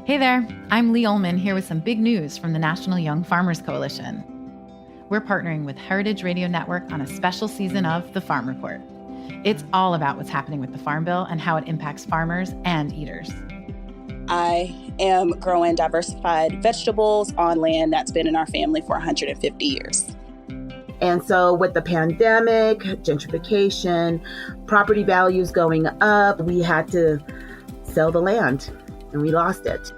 Hey there, I'm Lee Ullman here with some big news from the National Young Farmers Coalition. We're partnering with Heritage Radio Network on a special season of The Farm Report. It's all about what's happening with the Farm Bill and how it impacts farmers and eaters. I am growing diversified vegetables on land that's been in our family for 150 years. And so with the pandemic, gentrification, property values going up, we had to sell the land and we lost it.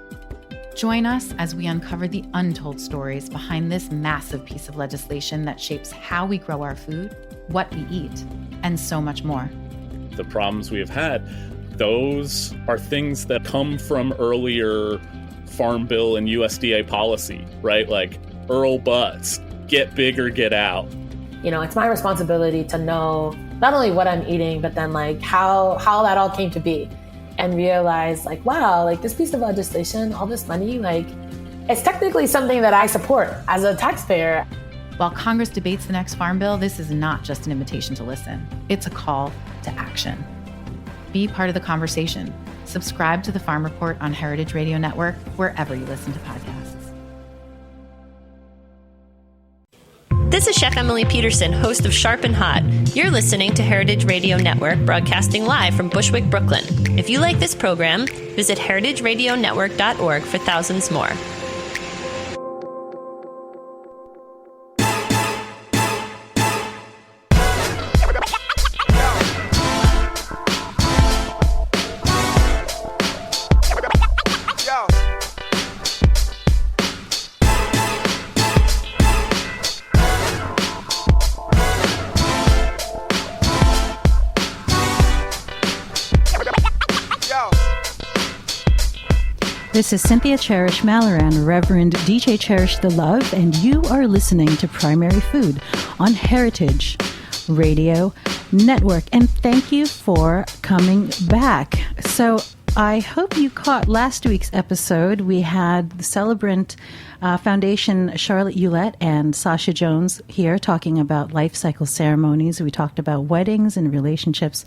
Join us as we uncover the untold stories behind this massive piece of legislation that shapes how we grow our food, what we eat, and so much more. The problems we have had, those are things that come from earlier Farm Bill and USDA policy, right? Like Earl Butts, get big or get out. You know, it's my responsibility to know not only what I'm eating, but then like how that all came to be. And realize like, wow, like this piece of legislation, all this money, like it's technically something that I support as a taxpayer. While Congress debates the next Farm Bill, this is not just an invitation to listen. It's a call to action. Be part of the conversation. Subscribe to the Farm Report on Heritage Radio Network, wherever you listen to podcasts. This is Chef Emily Peterson, host of Sharp and Hot. You're listening to Heritage Radio Network, broadcasting live from Bushwick, Brooklyn. If you like this program, visit heritageradionetwork.org for thousands more. This is Cynthia Cherish Malloran, Reverend DJ Cherish the Love, and you are listening to Primary Food on Heritage Radio Network. And thank you for coming back. So I hope you caught last week's episode. We had the Celebrant Foundation, Charlotte Hewlett and Sasha Jones here talking about life cycle ceremonies. We talked about weddings and relationships.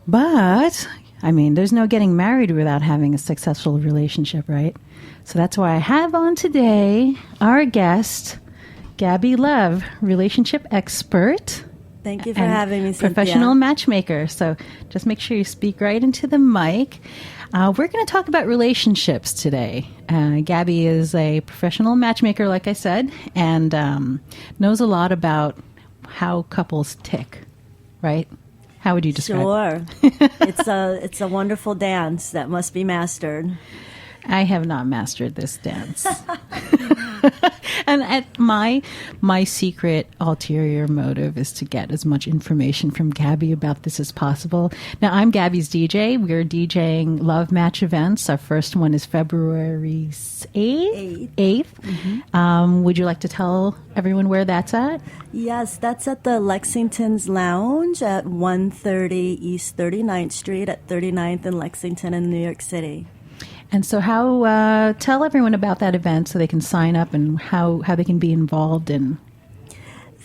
But I mean, there's no getting married without having a successful relationship, right? So that's why I have on today our guest, Gabi Lovve, relationship expert. Thank you for having me, Cynthia. Professional matchmaker. So just make sure you speak right into the mic. We're going to talk about relationships today. Gabi is a professional matchmaker, like I said, and knows a lot about how couples tick, right? How would you describe it? Sure. It's a wonderful dance that must be mastered. I have not mastered this dance. And at my secret ulterior motive is to get as much information from Gabi about this as possible. Now, I'm Gabi's DJ. We're DJing Love Match events. Our first one is February 8th. Mm-hmm. Would you like to tell everyone where that's at? Yes, that's at the Lexington's Lounge at 130 East 39th Street at 39th in Lexington in New York City. And so tell everyone about that event so they can sign up and how they can be involved in.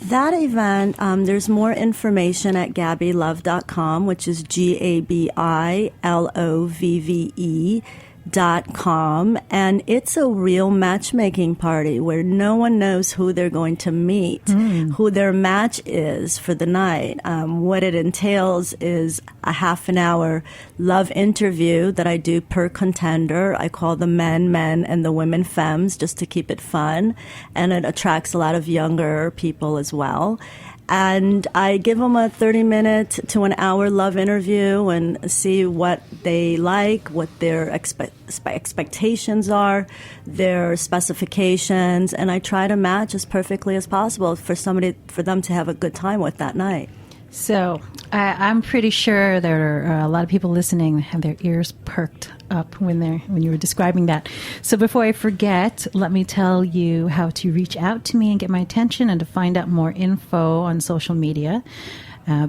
That event, there's more information at gabilove.com, which is GABILOVVE.com, and it's a real matchmaking party where no one knows who they're going to meet, who their match is for the night. What it entails is a half an hour love interview that I do per contender. I call the men, and the women femmes, just to keep it fun, and it attracts a lot of younger people as well. And I give them a 30-minute to an hour love interview and see what they like, what their expectations are, their specifications, and I try to match as perfectly as possible for them to have a good time with that night. So I'm pretty sure there are a lot of people listening that have their ears perked up when you were describing that. So before I forget, let me tell you how to reach out to me and get my attention and to find out more info on social media.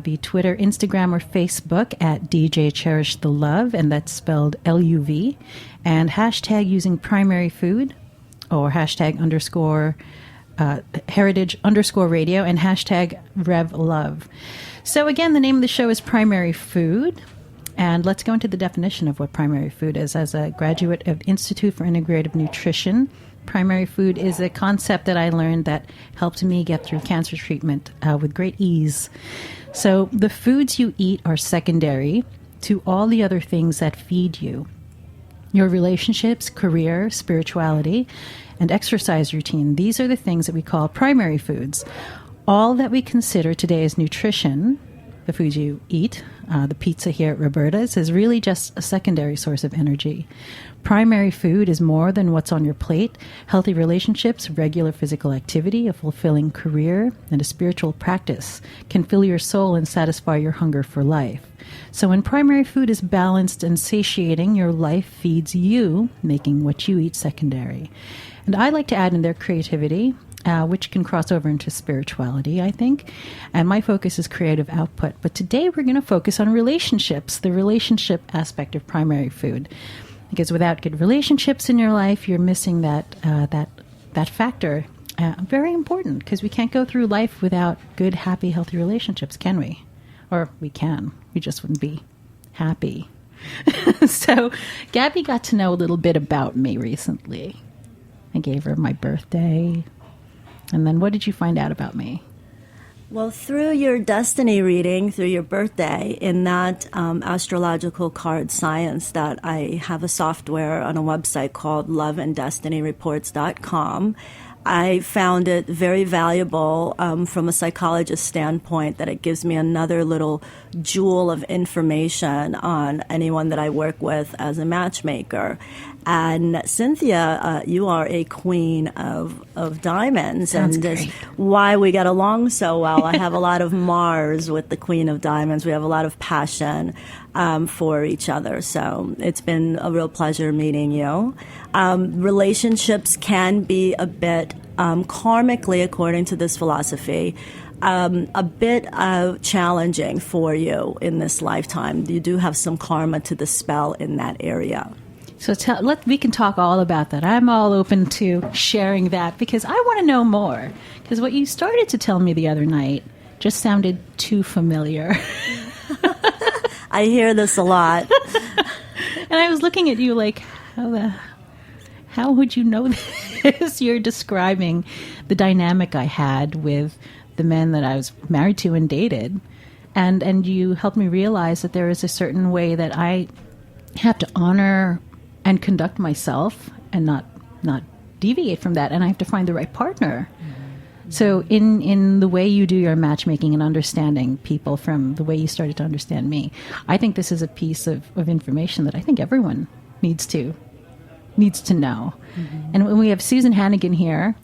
Be Twitter, Instagram, or Facebook at DJ Cherish the Love, and that's spelled LUV, and hashtag using primary food or hashtag heritage _radio and hashtag Rev Love. So again, the name of the show is Primary Food. And let's go into the definition of what primary food is. As a graduate of Institute for Integrative Nutrition, primary food is a concept that I learned that helped me get through cancer treatment with great ease. So the foods you eat are secondary to all the other things that feed you. Your relationships, career, spirituality, and exercise routine. These are the things that we call primary foods. All that we consider today as nutrition, the foods you eat, the pizza here at Roberta's, is really just a secondary source of energy. Primary food is more than what's on your plate. Healthy relationships, regular physical activity, a fulfilling career, and a spiritual practice can fill your soul and satisfy your hunger for life. So when primary food is balanced and satiating, your life feeds you, making what you eat secondary. And I like to add in there creativity, which can cross over into spirituality, I think. And my focus is creative output. But today we're going to focus on relationships, the relationship aspect of primary food. Because without good relationships in your life, you're missing that factor. Very important, because we can't go through life without good, happy, healthy relationships, can we? Or we can. We just wouldn't be happy. So Gabi got to know a little bit about me recently. I gave her my birthday. And then what did you find out about me? Well, through your destiny reading, through your birthday, in that astrological card science, that I have a software on a website called loveanddestinyreports.com. I found it very valuable from a psychologist standpoint, that it gives me another little jewel of information on anyone that I work with as a matchmaker. And Cynthia, you are a queen of diamonds. Sounds and great. Why we get along so well. I have a lot of Mars with the queen of diamonds. We have a lot of passion for each other. So it's been a real pleasure meeting you. Relationships can be a bit karmically, according to this philosophy, a bit challenging for you in this lifetime. You do have some karma to dispel in that area. So we can talk all about that. I'm all open to sharing that because I want to know more. Because what you started to tell me the other night just sounded too familiar. I hear this a lot. And I was looking at you like, how would you know this? You're describing the dynamic I had with the men that I was married to and dated. And you helped me realize that there is a certain way that I have to honor and conduct myself and not deviate from that. And I have to find the right partner. Mm-hmm. So in the way you do your matchmaking and understanding people from the way you started to understand me, I think this is a piece of information that I think everyone needs to know. Mm-hmm. And when we have Susan Hannigan here.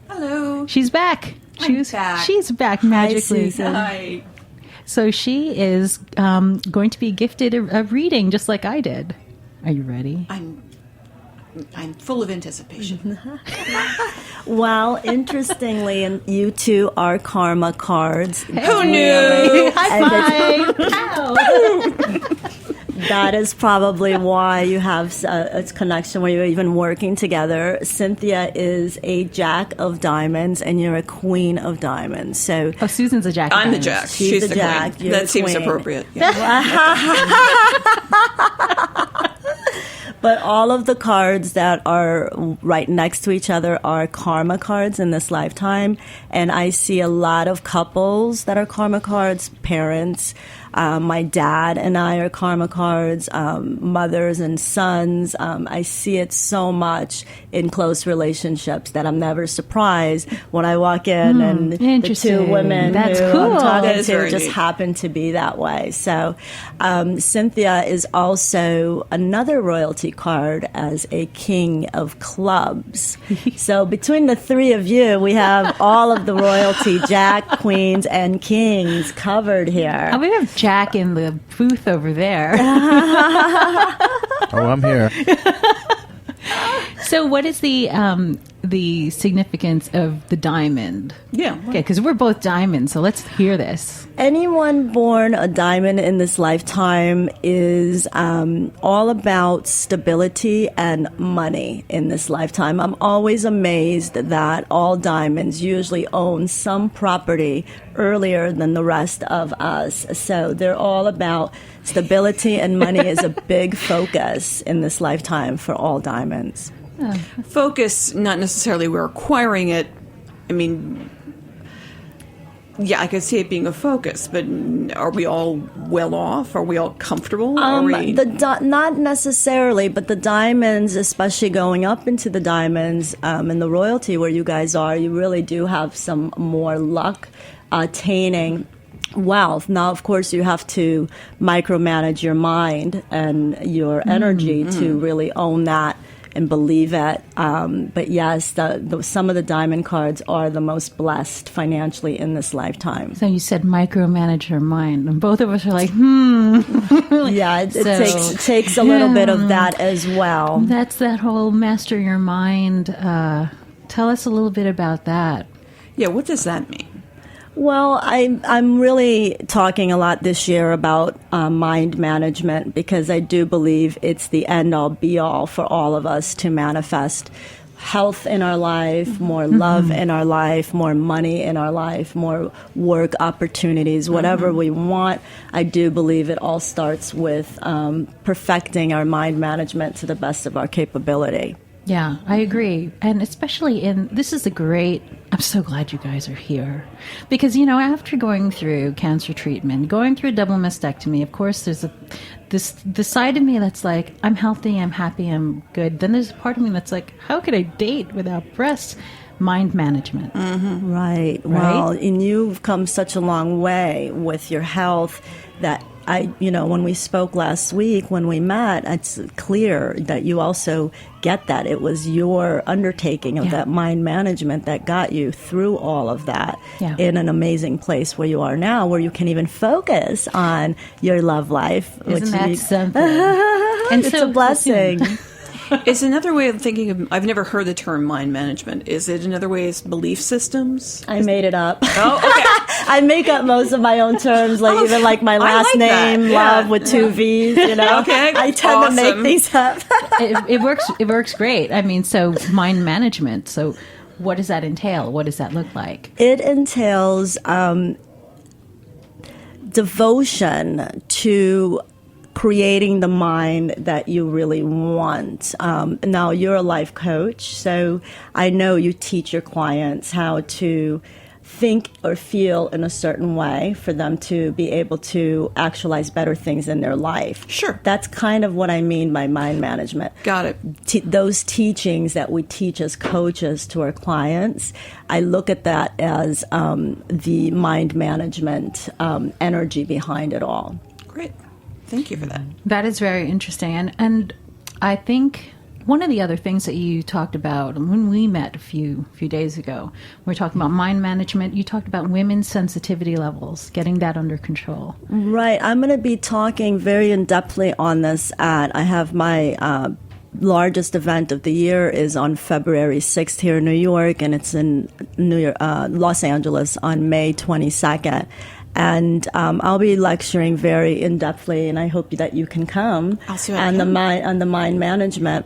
Hello. She's back. She's back magically. Hi, Susan. Hi. So she is going to be gifted a reading just like I did. Are you ready? I'm full of anticipation. Well, interestingly, and you two are karma cards. Who knew? High five! Ow. That is probably why you have a connection where you're even working together. Cynthia is a jack of diamonds, and you're a queen of diamonds. So, Susan's a jack. I'm the jack. She's the jack. queen. That seems queen. appropriate. Yeah. But all of the cards that are right next to each other are karma cards in this lifetime. And I see a lot of couples that are karma cards, parents. My dad and I are karma cards, mothers and sons. I see it so much in close relationships that I'm never surprised when I walk in and the two women That's who cool. I'm talking to very just neat. happen to be that way. So Cynthia is also another royalty card as a king of clubs. So between the three of you, we have all of the royalty, jack, queens, and kings covered here. And we have Jack in the booth over there. Oh, I'm here. So what is the the significance of the diamond? Yeah. Okay, because we're both diamonds, so let's hear this. Anyone born a diamond in this lifetime is all about stability and money in this lifetime. I'm always amazed that all diamonds usually own some property earlier than the rest of us. So they're all about stability, and money is a big focus in this lifetime for all diamonds. Focus, not necessarily we're acquiring it. I mean, yeah, I could see it being a focus, but are we all well off? Are we all comfortable? Not necessarily, but the diamonds, especially going up into the diamonds and the royalty where you guys are, you really do have some more luck attaining wealth. Now, of course, you have to micromanage your mind and your energy to really own that and believe it. But yes, some of the diamond cards are the most blessed financially in this lifetime. So you said micromanage your mind, and both of us are like, Yeah, it takes a little bit of that as well. That's that whole master your mind. Tell us a little bit about that. Yeah, what does that mean? Well, I'm really talking a lot this year about mind management, because I do believe it's the end-all, be-all for all of us to manifest health in our life, more love in our life, more money in our life, more work opportunities, whatever we want. I do believe it all starts with perfecting our mind management to the best of our capability. Yeah, I agree. And especially this is I'm so glad you guys are here. Because, after going through cancer treatment, going through a double mastectomy, of course, there's the side of me that's like, I'm healthy, I'm happy, I'm good. Then there's a part of me that's like, how could I date without breasts? Mind management. Right. Well, and you've come such a long way with your health that when we spoke last week, when we met, it's clear that you also get that. It was your undertaking of that mind management that got you through all of that in an amazing place where you are now, where you can even focus on your love life. Isn't that something? And it's a blessing. Is another way of thinking of, I've never heard the term mind management. Is it another way is belief systems? I made it up. Oh, okay. I make up most of my own terms, even like my last name, Love, with two V's, Okay. I tend to make things up. It works great. I mean, so mind management. So what does that entail? What does that look like? It entails devotion to creating the mind that you really want. Now, you're a life coach, so I know you teach your clients how to think or feel in a certain way for them to be able to actualize better things in their life. Sure. That's kind of what I mean by mind management. Got it. Those teachings that we teach as coaches to our clients, I look at that as the mind management energy behind it all. Great. Thank you for that. That is very interesting. And I think one of the other things that you talked about when we met a few days ago, we were talking about mind management. You talked about women's sensitivity levels, getting that under control. Right. I'm going to be talking very in-depthly on this I have my largest event of the year is on February 6th here in New York, and it's in Los Angeles on May 22nd. And I'll be lecturing very in-depthly, and I hope that you can come on the mind management.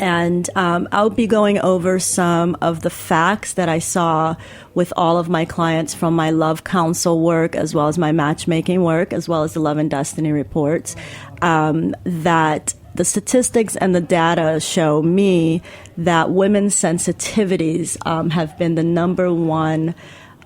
And I'll be going over some of the facts that I saw with all of my clients from my love counsel work, as well as my matchmaking work, as well as the Love and Destiny reports, that the statistics and the data show me that women's sensitivities have been the number one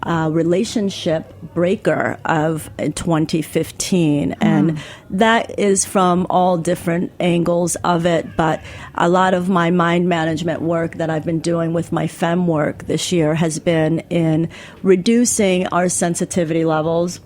relationship breaker of 2015. And that is from all different angles of it. But a lot of my mind management work that I've been doing with my femme work this year has been in reducing our sensitivity levels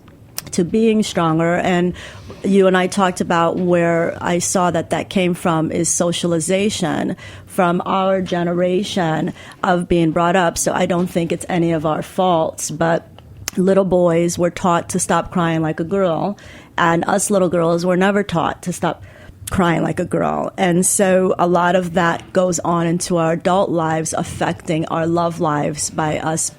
to being stronger. And you and I talked about where I saw that came from is socialization from our generation of being brought up. So I don't think it's any of our faults, but little boys were taught to stop crying like a girl, and us little girls were never taught to stop crying like a girl. And so a lot of that goes on into our adult lives, affecting our love lives by us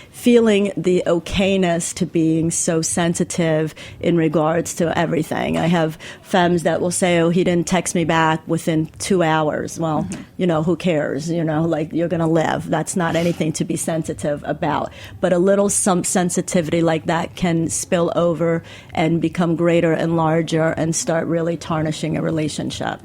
feeling the okayness to being so sensitive in regards to everything. I have femmes that will say, oh, he didn't text me back within 2 hours. Well, who cares? Like, you're going to live. That's not anything to be sensitive about. But a little some sensitivity like that can spill over and become greater and larger and start really tarnishing a relationship.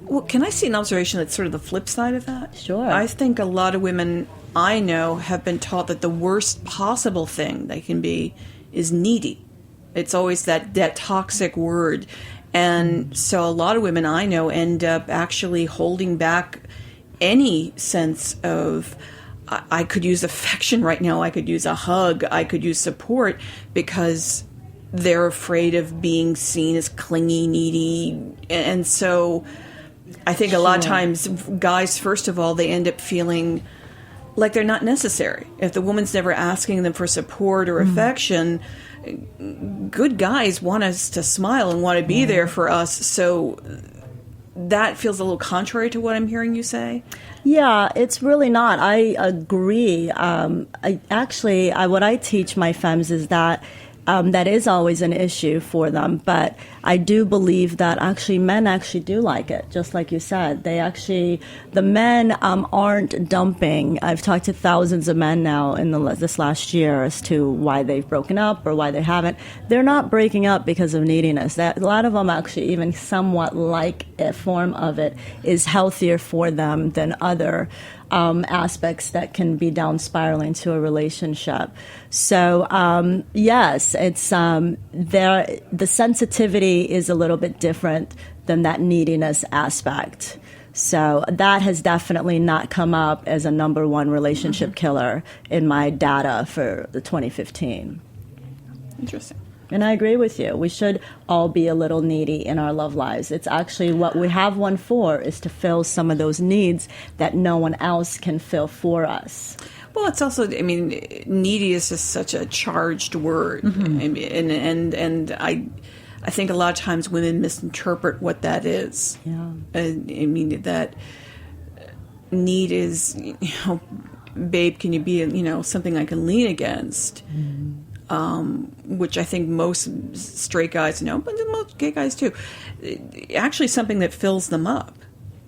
Well, can I see an observation that's sort of the flip side of that? Sure. I think a lot of women I know have been taught that the worst possible thing they can be is needy. It's always that toxic word. And so a lot of women I know end up actually holding back any sense of, I could use affection right now, I could use a hug, I could use support, because they're afraid of being seen as clingy, needy. And so I think a lot of times guys, first of all, they end up feeling like they're not necessary. If the woman's never asking them for support or affection, good guys want us to smile and want to be there for us. So that feels a little contrary to what I'm hearing you say. Yeah, it's really not. I agree. What I teach my femmes is that that is always an issue for them, but I do believe that actually men actually do like it, just like you said. The men aren't dumping. I've talked to thousands of men now in this last year as to why they've broken up or why they haven't. They're not breaking up because of neediness. A lot of them actually even somewhat like a form of it is healthier for them than other aspects that can be down spiraling to a relationship. So yes, it's the sensitivity is a little bit different than that neediness aspect. So that has definitely not come up as a number one relationship killer in my data for the 2015. Interesting. And I agree with you. We should all be a little needy in our love lives. It's actually what we have one for, is to fill some of those needs that no one else can fill for us. Well, it's also, needy is just such a charged word. And I think a lot of times women misinterpret what that is. Yeah. That need is, babe, can you be, something I can lean against? Which I think most straight guys know, but most gay guys too. Actually, something that fills them up,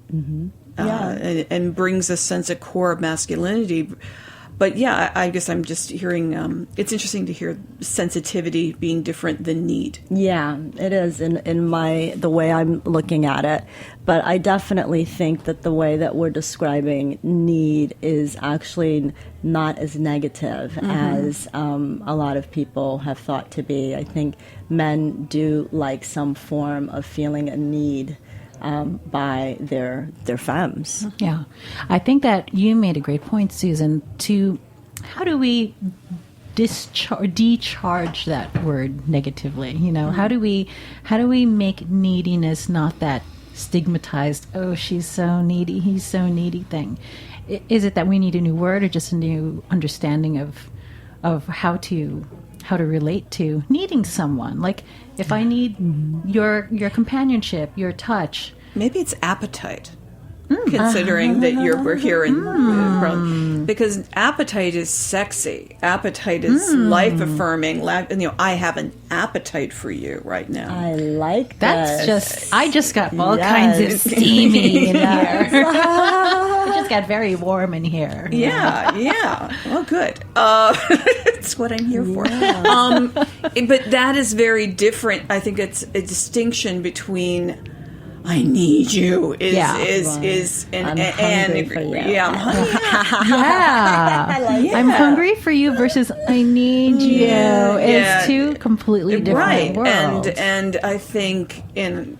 and brings a sense of core masculinity. But yeah, I guess I'm just hearing. It's interesting to hear sensitivity being different than need. Yeah, it is in the way I'm looking at it. But I definitely think that the way that we're describing need is actually not as negative as a lot of people have thought to be. I think men do like some form of feeling a need by their femmes. Yeah. I think that you made a great point, Susan, to how do we decharge that word negatively? How do we make neediness not that stigmatized, oh, she's so needy, he's so needy thing? Is it that we need a new word, or just a new understanding of how to relate to needing someone? Like, if I need your companionship, your touch. Maybe it's appetite, considering that we're here in because appetite is sexy. Appetite is life affirming. I have an appetite for you right now. I like that. I just got all kinds of steamy in here. It just got very warm in here. Yeah. Well, good. It's what I'm here for. But that is very different. I think it's a distinction between I need you I'm hungry for you. Yeah, I'm hungry. I'm hungry for you versus I need you. It's two completely different worlds. And I think in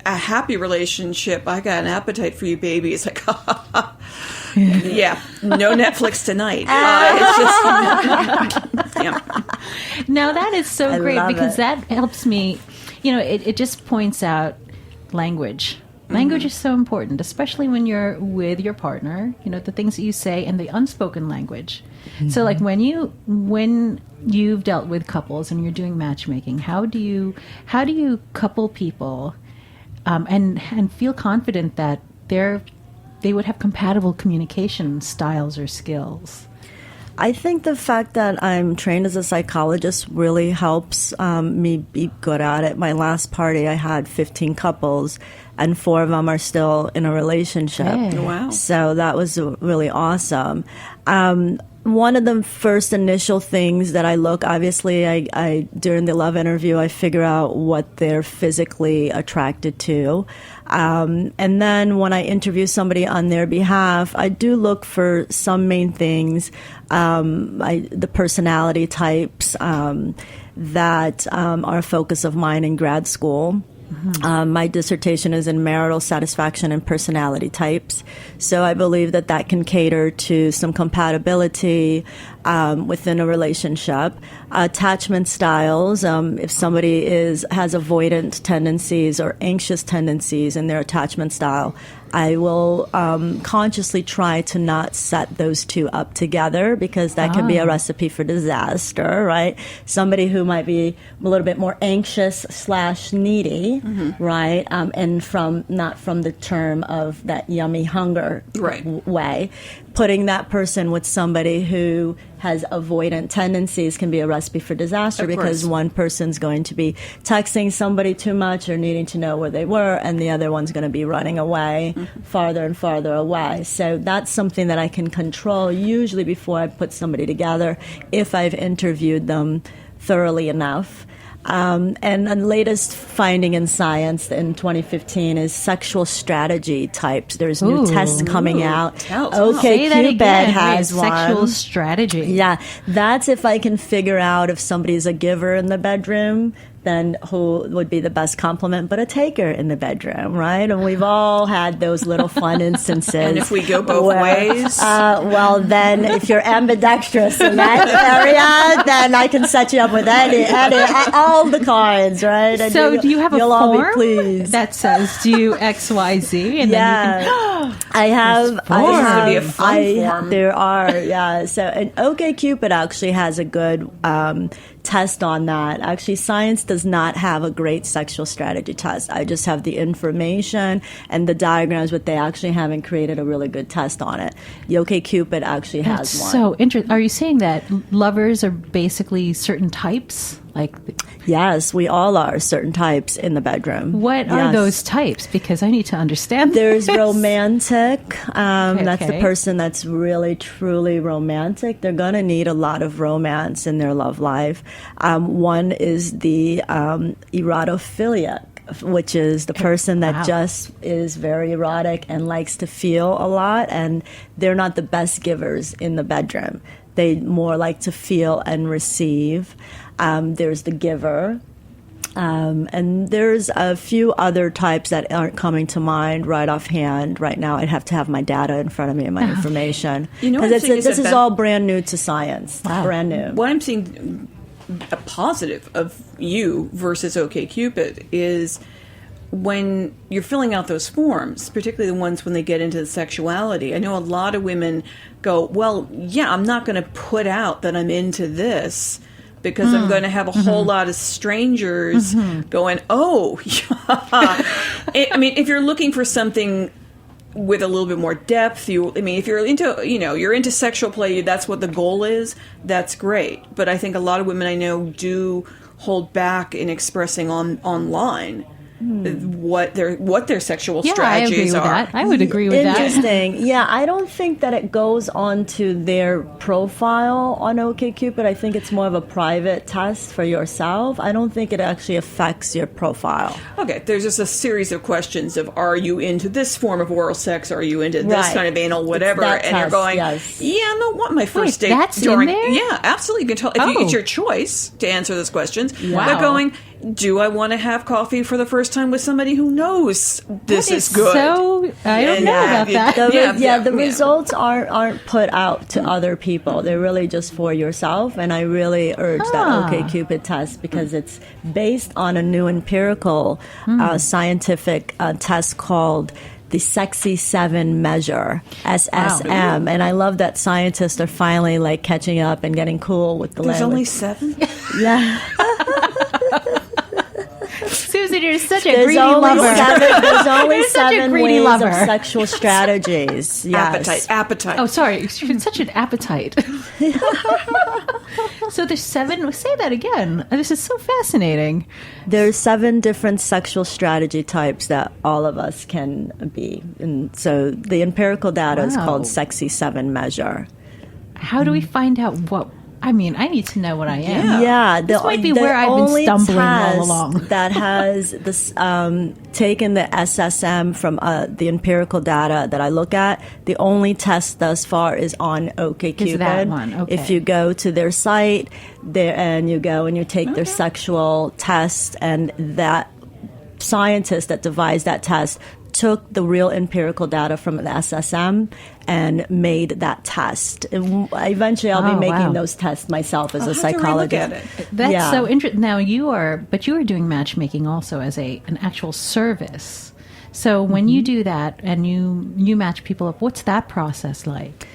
a happy relationship, I got an appetite for you, baby. It's like, yeah, no Netflix tonight. It's just, Now that is so great, because that helps me. It just points out language. Language is so important, especially when you're with your partner. The things that you say and the unspoken language. So, like when you've dealt with couples and you're doing matchmaking, how do you couple people and feel confident that they would have compatible communication styles or skills? I think the fact that I'm trained as a psychologist really helps me be good at it. My last party, I had 15 couples, and 4 of them are still in a relationship. Hey. Wow. So that was really awesome. One of the first initial things that I look, obviously, I during the love interview, I figure out what they're physically attracted to. And then when I interview somebody on their behalf, I do look for some main things, the personality types that are a focus of mine in grad school. My dissertation is in marital satisfaction and personality types. So I believe that can cater to some compatibility within a relationship. Attachment styles, if somebody has avoidant tendencies or anxious tendencies in their attachment style, I will consciously try to not set those two up together, because that can be a recipe for disaster, right? Somebody who might be a little bit more anxious / needy, right? And not from the term of that yummy hunger way. Putting that person with somebody who has avoidant tendencies can be a recipe for disaster, because one person's going to be texting somebody too much or needing to know where they were, and the other one's going to be running away farther and farther away. So that's something that I can control usually before I put somebody together, if I've interviewed them thoroughly enough. And the latest finding in science in 2015 is sexual strategy types. There's new tests coming out. OKCupid has one. Sexual strategy. Yeah, that's if I can figure out if somebody's a giver in the bedroom, then who would be the best compliment but a taker in the bedroom, right? And we've all had those little fun instances. And if we go both ways? Well, then if you're ambidextrous in that area, then I can set you up with any all the cards, right? And So do you have a form that says do X, Y, Z? And then you can, I have. Be a fun form. There are, yeah. So, and OKCupid actually has a good test on that. Actually, science does not have a great sexual strategy test. I just have the information and the diagrams, but they actually haven't created a really good test on it. The OKCupid actually has one. So interesting. Are you saying that lovers are basically certain types? Yes, we all are certain types in the bedroom. What are those types? Because I need to understand. There's romantic. That's the person that's really, truly romantic. They're going to need a lot of romance in their love life. One is the erotophiliac, which is the person that just is very erotic and likes to feel a lot, and they're not the best givers in the bedroom. They more like to feel and receive. There's the giver. And there's a few other types that aren't coming to mind right offhand right now. I'd have to have my data in front of me and my information. Because this is all brand new to science. Wow. Brand new. What I'm seeing a positive of you versus OKCupid is when you're filling out those forms, particularly the ones when they get into the sexuality. I know a lot of women go, well, yeah, I'm not going to put out that I'm into this, because I'm going to have a whole lot of strangers going, oh, yeah. I mean, if you're looking for something with a little bit more depth, if you're into, you're into sexual play, that's what the goal is, that's great. But I think a lot of women I know do hold back in expressing online what their sexual strategies are. I would agree with that. Interesting. Yeah, I don't think that it goes onto their profile on OKCupid. I think it's more of a private test for yourself. I don't think it actually affects your profile. Okay, there's just a series of questions of, are you into this form of oral sex? Are you into this kind of anal whatever? And test, you're going, yeah, I don't want my first date during. Yeah, absolutely. You can tell it's your choice to answer those questions. Wow. They're going, do I want to have coffee for the first time with somebody who knows this is good? So I don't know about that. The results aren't put out to other people. They're really just for yourself. And I really urge that OKCupid test, because it's based on a new empirical scientific test called the Sexy 7 measure, SSM. Wow. And I love that scientists are finally catching up and getting cool with the language. There's only 7? Yeah. Susan, Peter is such a greedy lover. There's only You're such a 7 greedy ways lover. of sexual strategies. Yes. Appetite. Oh, sorry. You're such an appetite. So there's 7. Say that again. This is so fascinating. There's 7 different sexual strategy types that all of us can be. And so the empirical data is called Sexy 7 measure. How do we find out what? I mean, I need to know what I am. Yeah, this might be where I've been stumbling all along. That has this taken the SSM from the empirical data that I look at. The only test thus far is on OKCupid. Is that one? Okay. If you go to their site there and you go and you take their sexual test, and that scientist that devised that test took the real empirical data from the SSM and made that test. And eventually, I'll be making those tests myself as a psychologist. That's so interesting. Now you are doing matchmaking also as an actual service. So when you do that and you match people up, what's that process like?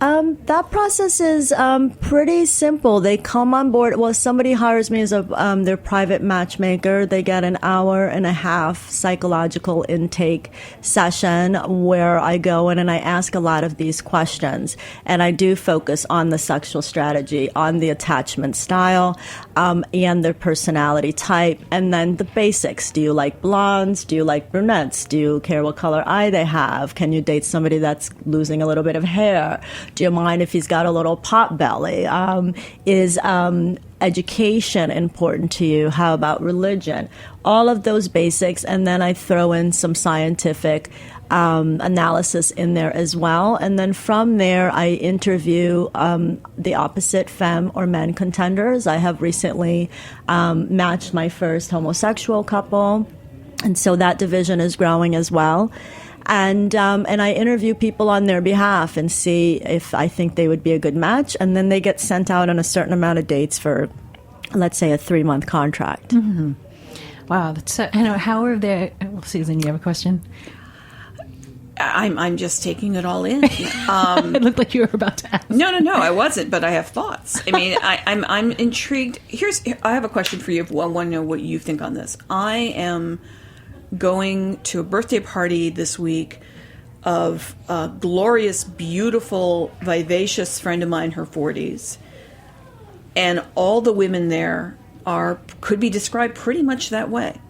That process is pretty simple. They come on board. Well, somebody hires me as their private matchmaker. They get an hour and a half psychological intake session where I go in and I ask a lot of these questions. And I do focus on the sexual strategy, on the attachment style, and their personality type. And then the basics. Do you like blondes? Do you like brunettes? Do you care what color eye they have? Can you date somebody that's losing a little bit of hair? Do you mind if he's got a little pot belly? Is education important to you? How about religion? All of those basics, and then I throw in some scientific analysis in there as well. And then from there, I interview the opposite femme or men contenders. I have recently matched my first homosexual couple, and so that division is growing as well. And I interview people on their behalf and see if I think they would be a good match. And then they get sent out on a certain amount of dates for, let's say, a 3-month contract. Mm-hmm. Wow. That's so, I know. How are they? Well, Susan, you have a question? I'm just taking it all in. It looked like you were about to ask. No, I wasn't, but I have thoughts. I mean, I'm intrigued. I have a question for you. I want to know what you think on this. I am going to a birthday party this week of a glorious, beautiful, vivacious friend of mine, her 40s. And all the women there could be described pretty much that way.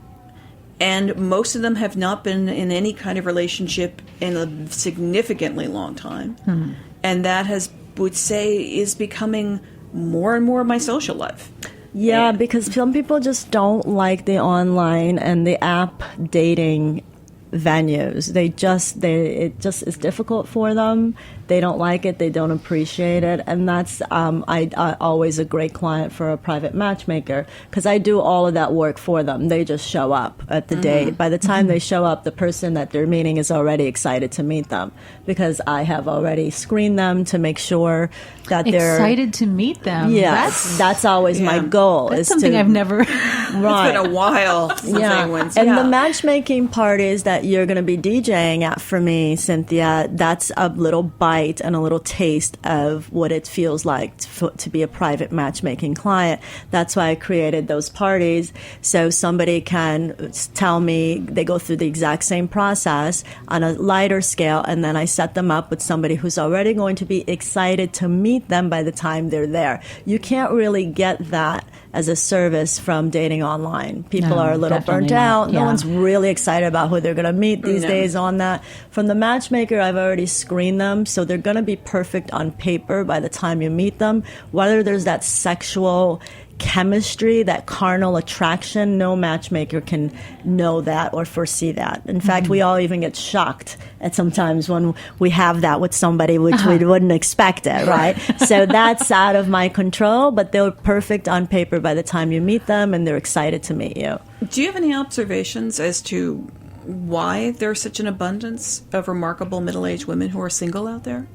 And most of them have not been in any kind of relationship in a significantly long time. Hmm. And that would say is becoming more and more of my social life. Yeah, because some people just don't like the online and the app dating venues. It just is difficult for them. They don't like it. They don't appreciate it. And that's I always a great client for a private matchmaker because I do all of that work for them. They just show up at the date. By the time they show up, the person that they're meeting is already excited to meet them because I have already screened them to make sure that they're excited to meet them. Yes, that's always my goal. That's something I've never. Right. It's been a while since anyone's. And the matchmaking parties that you're going to be DJing at for me, Cynthia, that's a little bite and a little taste of what it feels like to be a private matchmaking client. That's why I created those parties, so somebody can tell me they go through the exact same process on a lighter scale, and then I set them up with somebody who's already going to be excited to meet them by the time they're there. You can't really get that as a service from dating online. People are a little burnt out. No one's really excited about who they're going to meet these days on that. From the matchmaker, I've already screened them, so they're going to be perfect on paper by the time you meet them. Whether there's that sexual chemistry, that carnal attraction, no matchmaker can know that or foresee that. In fact, we all even get shocked at sometimes when we have that with somebody, which we wouldn't expect it, right? So that's out of my control, but they're perfect on paper by the time you meet them and they're excited to meet you. Do you have any observations as to why there's such an abundance of remarkable middle-aged women who are single out there?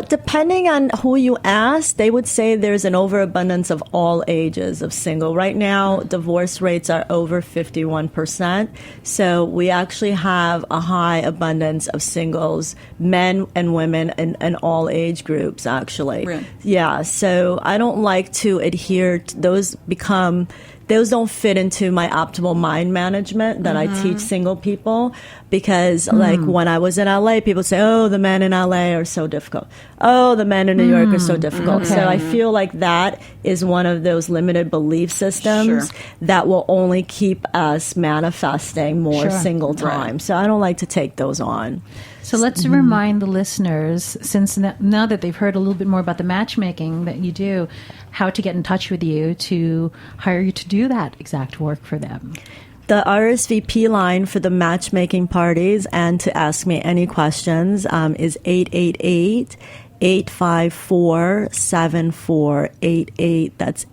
Depending on who you ask, they would say there's an overabundance of all ages of single. Right now, divorce rates are over 51%. So we actually have a high abundance of singles, men and women, in all age groups, actually. Really? Yeah. So I don't like to adhere to those become those don't fit into my optimal mind management that I teach single people, because like when I was in LA, people say, oh, the men in LA are so difficult. Oh, the men in New York are so difficult. So I feel like that is one of those limited belief systems that will only keep us manifesting more single time. So I don't like to take those on. So let's remind the listeners, since now that they've heard a little bit more about the matchmaking that you do, how to get in touch with you to hire you to do that exact work for them. The RSVP line for the matchmaking parties and to ask me any questions is 888-854-7488. That's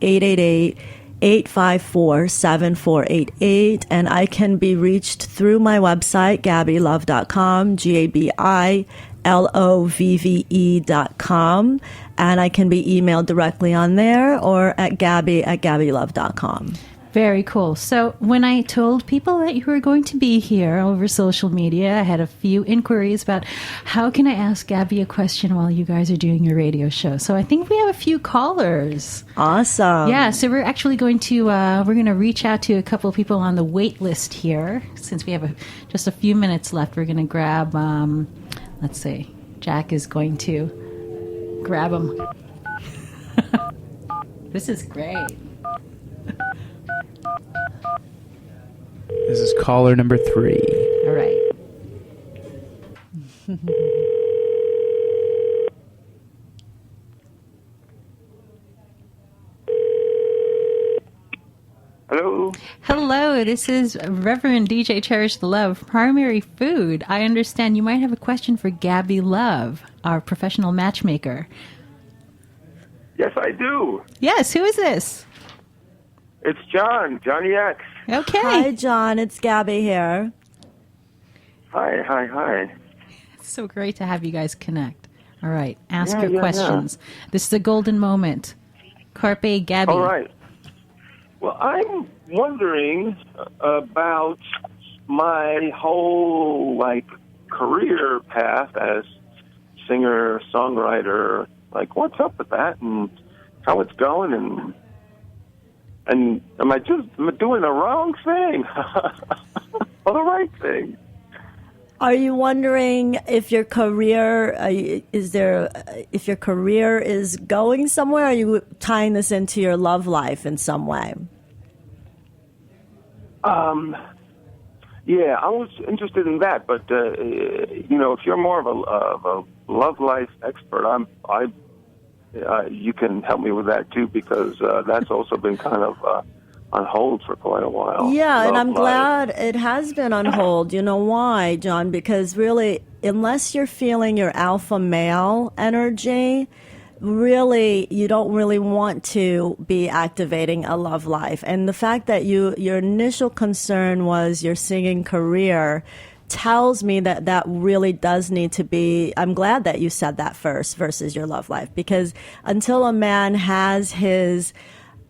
888-854-7488. And I can be reached through my website, GabiLovve.com, GabiLovve.com. And I can be emailed directly on there or at Gabi@GabiLovve.com. Very cool. So when I told people that you were going to be here over social media, I had a few inquiries about how can I ask Gabi a question while you guys are doing your radio show. So I think we have a few callers. Awesome. Yeah, so we're actually going to reach out to a couple of people on the wait list here. Since we have just a few minutes left, we're going to grab, let's see, Jack is going to grab them. This is great. This is caller number 3. All right. Hello. Hello, this is Reverend DJ Cherish the Love, Primary Food. I understand you might have a question for Gabi Lovve, our professional matchmaker. Yes, I do. Yes, who is this? It's John, Johnny X. Okay. Hi, John. It's Gabi here. Hi. It's so great to have you guys connect. All right, ask your questions. This is a golden moment. Carpe Gabi. All right. Well, I'm wondering about my whole, career path as singer, songwriter. What's up with that and how it's going and am I doing the wrong thing or the right thing? Are you wondering if your career if your career is going somewhere? Are you tying this into your love life in some way? Yeah, I was interested in that, but if you're more of a love life expert, you can help me with that too, because that's also been kind of on hold for quite a while. Yeah, and I'm glad it has been on hold. You know why, John? Because really, unless you're feeling your alpha male energy, really, you don't really want to be activating a love life. And the fact that your initial concern was your singing career tells me that really does need to be. I'm glad that you said that first versus your love life, because until a man has his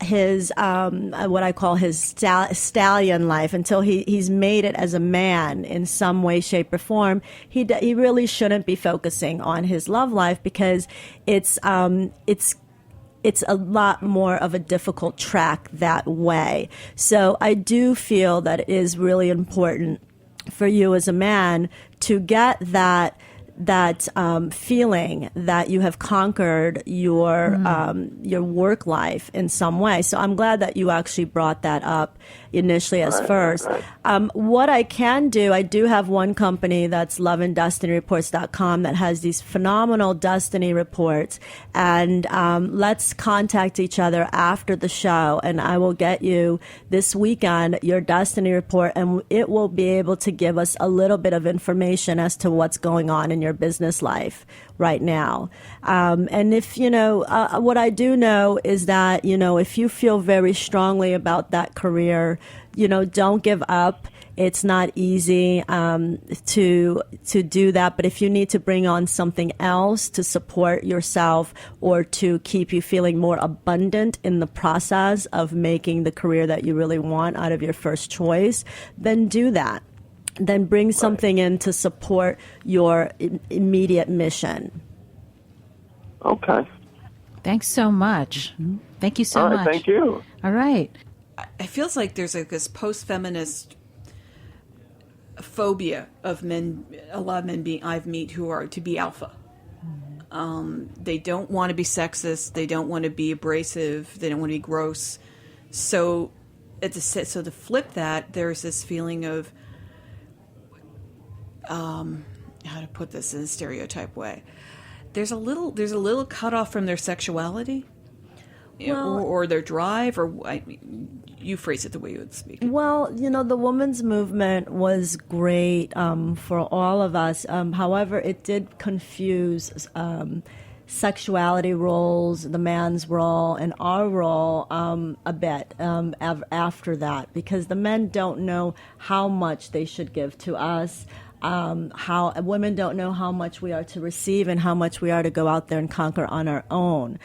what I call his stallion life, until he's made it as a man in some way, shape, or form, he really shouldn't be focusing on his love life, because it's a lot more of a difficult track that way. So I do feel that it is really important for you as a man to get that feeling that you have conquered your work life in some way. So I'm glad that you actually brought that up initially as first. What I can do, I do have one company that's loveanddestinyreports.com that has these phenomenal destiny reports, and let's contact each other after the show, and I will get you this weekend your destiny report, and it will be able to give us a little bit of information as to what's going on in your business life right now. And if, what I do know is that, if you feel very strongly about that career, don't give up. It's not easy to do that. But if you need to bring on something else to support yourself or to keep you feeling more abundant in the process of making the career that you really want out of your first choice, then do that. Then bring something in to support your immediate mission. Okay. Thanks so much. Thank you so much. Thank you. All right. it feels like there's like this post-feminist phobia of men, a lot of men I've met who are to be alpha. They don't want to be sexist. They don't want to be abrasive. They don't want to be gross. So to flip that, there's this feeling of, how to put this in a stereotype way. There's a little cutoff from their sexuality, or their drive, you phrase it the way you would speak. Well, the women's movement was great for all of us. However, it did confuse sexuality roles, the man's role, and our role a bit after that, because the men don't know how much they should give to us. How women don't know how much we are to receive and how much we are to go out there and conquer on our own.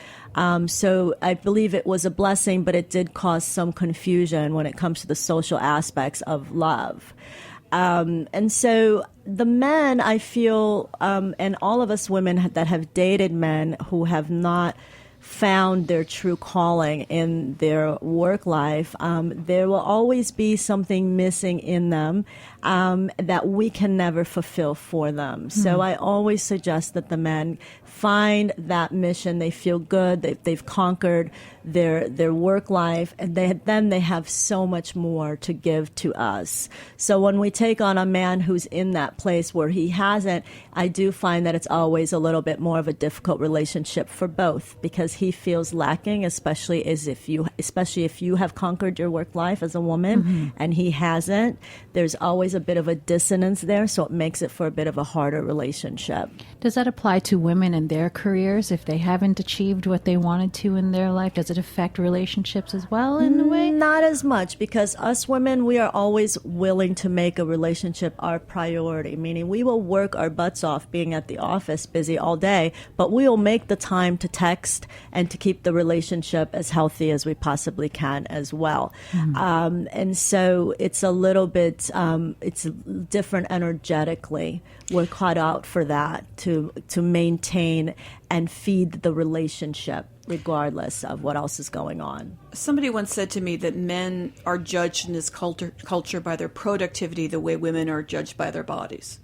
So I believe it was a blessing, but it did cause some confusion when it comes to the social aspects of love. And so the men, I feel, and all of us women that have dated men who have not found their true calling in their work life, there will always be something missing in them that we can never fulfill for them. So I always suggest that the men find that mission. They feel good. They've conquered their work life, and then they have so much more to give to us. So when we take on a man who's in that place where he hasn't, I do find that it's always a little bit more of a difficult relationship for both, because he feels lacking, especially if you have conquered your work life as a woman and he hasn't. There's always a bit of a dissonance there, so it makes it for a bit of a harder relationship. Does that apply to women in their careers? If they haven't achieved what they wanted to in their life, does it affect relationships as well in a way? Not as much, because us women, we are always willing to make a relationship our priority, meaning we will work our butts off being at the office busy all day, but we will make the time to text and to keep the relationship as healthy as we possibly can as well. And so it's a little bit, it's different energetically. We're caught out for that, to maintain and feed the relationship regardless of what else is going on. Somebody once said to me that men are judged in this culture by their productivity the way women are judged by their bodies.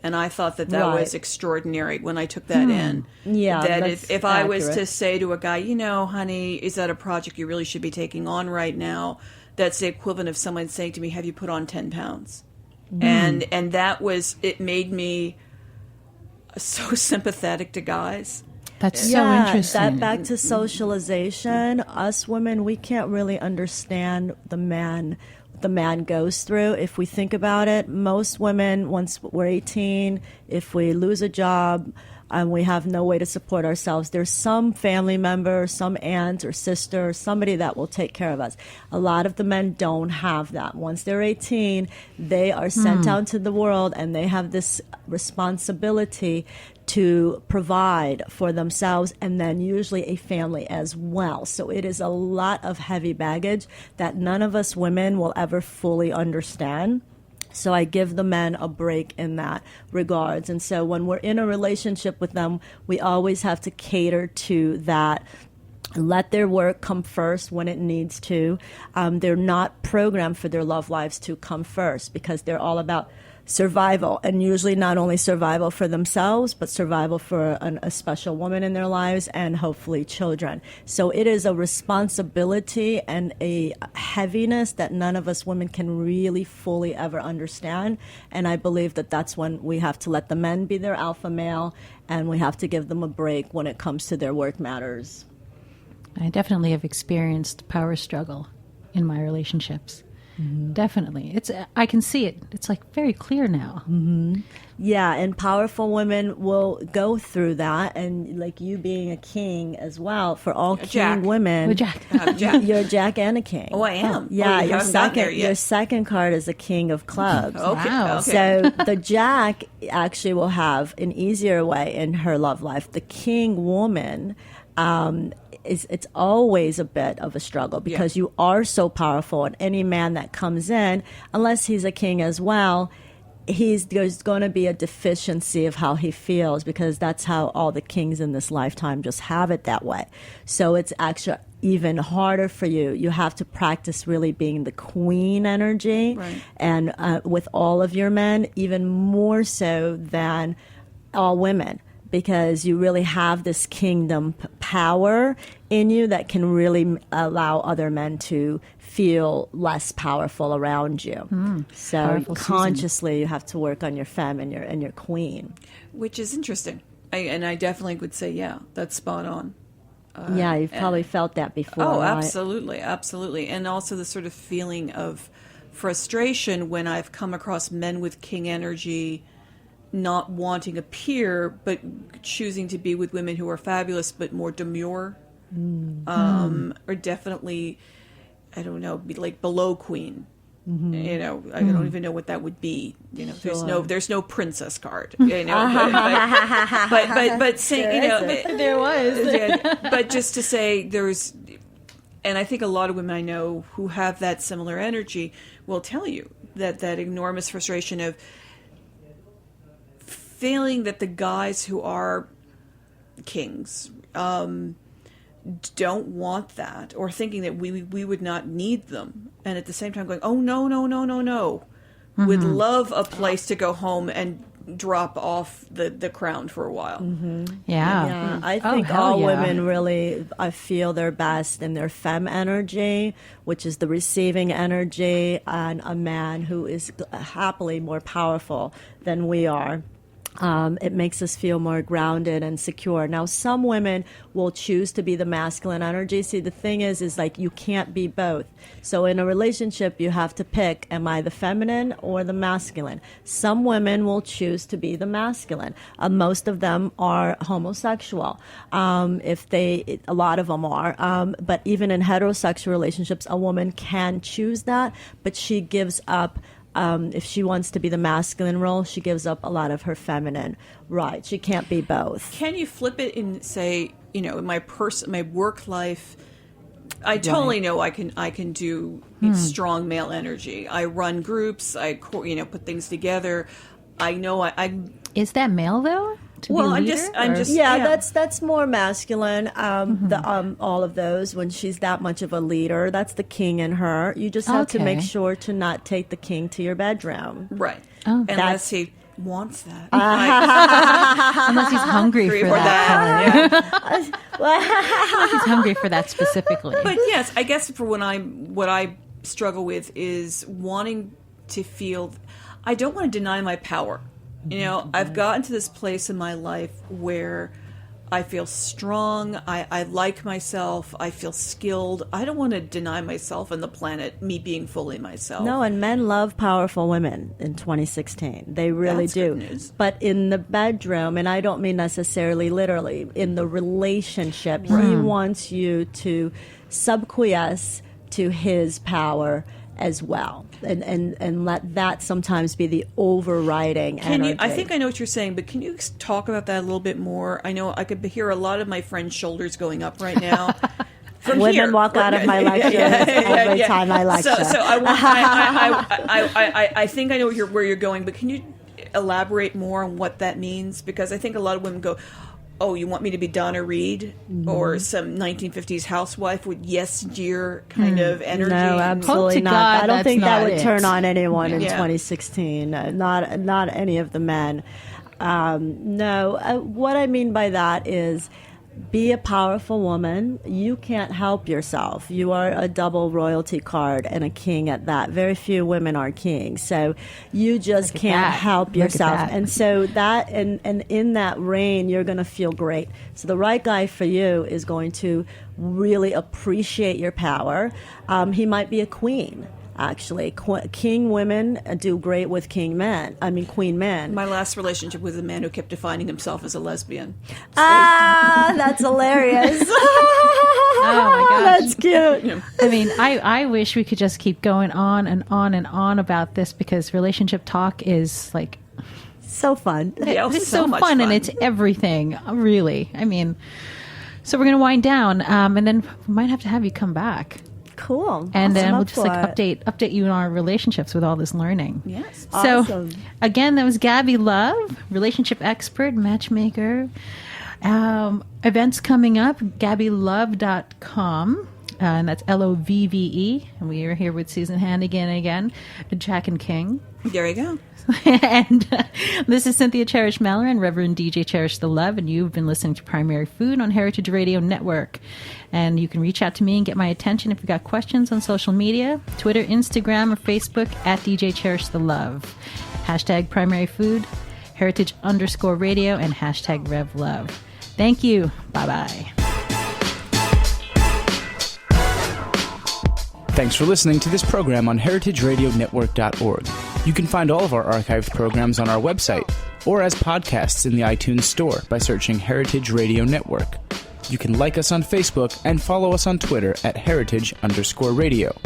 And I thought that was extraordinary when I took that in. Yeah, that if I was accurate. to say to a guy, honey, is that a project you really should be taking on right now? That's the equivalent of someone saying to me, have you put on 10 pounds? And that was, it made me so sympathetic to guys. That's so interesting. That back to socialization. Us women, we can't really understand the man goes through. If we think about it, most women, once we're 18, if we lose a job and we have no way to support ourselves, there's some family member, some aunt or sister, somebody that will take care of us. A lot of the men don't have that. Once they're 18, they are sent out to the world, and they have this responsibility to provide for themselves and then usually a family as well. So it is a lot of heavy baggage that none of us women will ever fully understand. So I give the men a break in that regards. And so when we're in a relationship with them, we always have to cater to that. Let their work come first when it needs to. They're not programmed for their love lives to come first, because they're all about survival, and usually not only survival for themselves, but survival for a special woman in their lives and hopefully children. So it is a responsibility and a heaviness that none of us women can really fully ever understand. And I believe that that's when we have to let the men be their alpha male, and we have to give them a break when it comes to their work matters. I definitely have experienced power struggle in my relationships. Definitely. I can see it. It's like very clear now. Yeah, and powerful women will go through that, and like you being a king as well. For all king women, you're a jack and a king. Oh, I am. Yeah, your second card is a king of clubs. Okay. So the jack actually will have an easier way in her love life. The king woman, it's always a bit of a struggle, because you are so powerful, and any man that comes in, unless he's a king as well, there's going to be a deficiency of how he feels, because that's how all the kings in this lifetime just have it that way. So it's actually even harder for you. You have to practice really being the queen energy, Right. and with all of your men, even more so than all women, because you really have this kingdom power in you that can really allow other men to feel less powerful around you. So Powerful consciously, you have to work on your femme and your queen. Which is interesting. I definitely would say, yeah, that's spot on. Yeah, you've probably felt that before. Oh, right? absolutely, absolutely. And also the sort of feeling of frustration when I've come across men with king energy not wanting a peer, but choosing to be with women who are fabulous but more demure. Or definitely, I don't know, be like below queen. You know, I don't even know what that would be. You know, there's no princess card. You know, but saying, you know, There was. but just to say there's, and I think a lot of women I know who have that similar energy will tell you that enormous frustration of feeling that the guys who are kings don't want that, or thinking that we would not need them, and at the same time going, oh no, would love a place to go home and drop off the crown for a while. Yeah, I think all women really feel their best in their femme energy, which is the receiving energy, and a man who is happily more powerful than we are. It makes us feel more grounded and secure. Now, some women will choose to be the masculine energy. See, the thing is like you can't be both. So in a relationship, you have to pick, am I the feminine or the masculine? Some women will choose to be the masculine. Most of them are homosexual. A lot of them are. But even in heterosexual relationships, a woman can choose that, but she gives up. If she wants to be the masculine role, she gives up a lot of her feminine. Right. She can't be both. Can you flip it and say, you know, in my work life, I totally know I can do strong male energy. I run groups. I put things together. I know I Is that male though? I'm just that's more masculine. All of those, when she's that much of a leader, that's the king in her. You just have to make sure to not take the king to your bedroom, right? Unless he wants that, Unless he's hungry for that. Unless he's hungry for that specifically. But yes, I guess for what I struggle with is wanting to feel. I don't want to deny my power. You know, I've gotten to this place in my life where I feel strong, I like myself, I feel skilled. I don't want to deny myself and the planet me being fully myself. No, and men love powerful women in 2016. They really do. Good news. But in the bedroom, and I don't mean necessarily literally, in the relationship, he wants you to subquiesce to his power as well, and let that sometimes be the overriding energy. I think I know what you're saying, but can you talk about that a little bit more? I know I could hear a lot of my friends' shoulders going up right now. Women walk out of my lectures every time I lecture. So I think I know where you're going, but can you elaborate more on what that means? Because I think a lot of women go, oh, you want me to be Donna Reed or some 1950s housewife with yes dear kind of energy? No, absolutely not. God, I don't think that would it. turn on anyone in 2016. Not any of the men. No, what I mean by that is be a powerful woman. You can't help yourself. You are a double royalty card and a king at that. Very few women are kings. So you just can't help yourself. And so that, and in that reign, you're going to feel great. So the right guy for you is going to really appreciate your power. He might be a queen. Actually, king women do great with queen men. My last relationship was a man who kept defining himself as a lesbian. That's hilarious. Oh my gosh, that's cute. I mean, I wish we could just keep going on and on and on about this, because relationship talk is like so fun. Yeah, it's so much fun, and it's everything, really. I mean, so we're going to wind down, and then we might have to have you come back. Cool. And then I'm we'll up just like for it. update you in our relationships with all this learning. Yes. So Awesome. again, that was Gabi Lovve, relationship expert, matchmaker. Events coming up, GabiLovve.com. And that's Lovve. And we are here with Susan Hannigan again, Jack and King. There you go. And this is Cynthia Cherish Malloran, Reverend DJ Cherish the Love, and you've been listening to Primary Food on Heritage Radio Network. And you can reach out to me and get my attention if you've got questions on social media, Twitter, Instagram, or Facebook at DJ Cherish the Love. Hashtag Primary Food, Heritage_Radio, and hashtag RevLove. Thank you. Bye-bye. Thanks for listening to this program on heritageradionetwork.org. You can find all of our archived programs on our website or as podcasts in the iTunes Store by searching Heritage Radio Network. You can like us on Facebook and follow us on Twitter at @heritage_radio.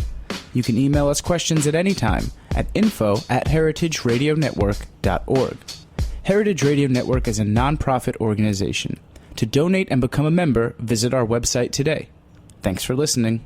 You can email us questions at any time at info@heritageradionetwork.org. Heritage Radio Network is a nonprofit organization. To donate and become a member, visit our website today. Thanks for listening.